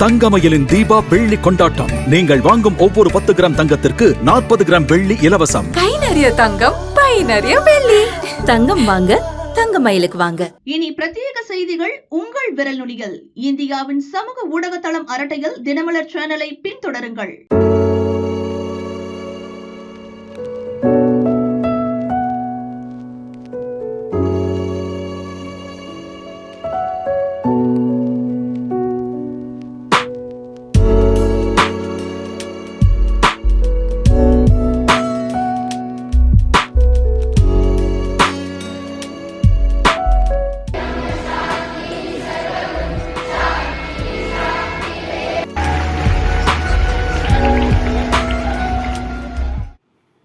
தங்கமயிலின் தீபா வெள்ளி கொண்டாட்டம். நீங்கள் வாங்கும் ஒவ்வொரு 10 கிராம் தங்கத்திற்கு 40 கிராம் வெள்ளி இலவசம். கை நிறைய தங்கம், பை நிறைய வெள்ளி. தங்கம் வாங்க தங்கமயிலுக்கு வாங்க. இனி பிரத்யேக செய்திகள் உங்கள் விரல் நுனிகள். இந்தியாவின் சமூக ஊடக தளம் அரட்டையில் தினமலர் சேனலை பின்தொடருங்கள்.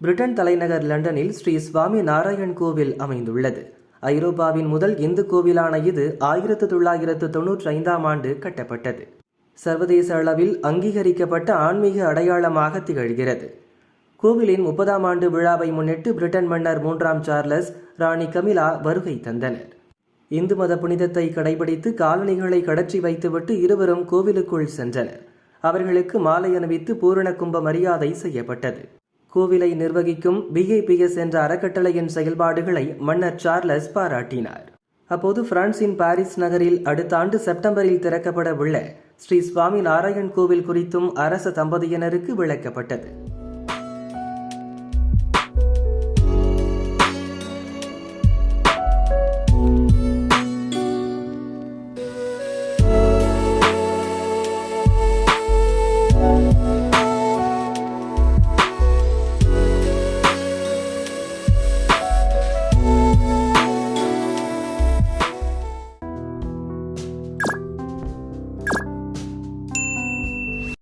பிரிட்டன் தலைநகர் லண்டனில் ஸ்ரீ சுவாமி நாராயண் கோவில் அமைந்துள்ளது. ஐரோப்பாவின் முதல் இந்து கோவிலான இது 1995ஆம் ஆண்டு கட்டப்பட்டது. சர்வதேச அளவில் அங்கீகரிக்கப்பட்ட ஆன்மீக அடையாளமாக திகழ்கிறது. கோவிலின் 30ஆம் ஆண்டு விழாவை முன்னிட்டு பிரிட்டன் மன்னர் 3ஆம் சார்லஸ், ராணி கமிலா வருகை தந்தனர். இந்து மத புனிதத்தை கடைபிடித்து காலணிகளை கடற்றி வைத்துவிட்டு இருவரும் கோவிலுக்குள் சென்றனர். அவர்களுக்கு மாலை அணிவித்து பூரண கும்ப மரியாதை செய்யப்பட்டது. கோவிலை நிர்வகிக்கும் BAPS என்ற அறக்கட்டளையின் செயல்பாடுகளை மன்னர் சார்லஸ் பாராட்டினார். அப்போது பிரான்சின் பாரிஸ் நகரில் அடுத்த ஆண்டு செப்டம்பரில் திறக்கப்பட உள்ள ஸ்ரீ சுவாமி நாராயண் கோவில் குறித்தும் அரச தம்பதியினருக்கு விளக்கப்பட்டது.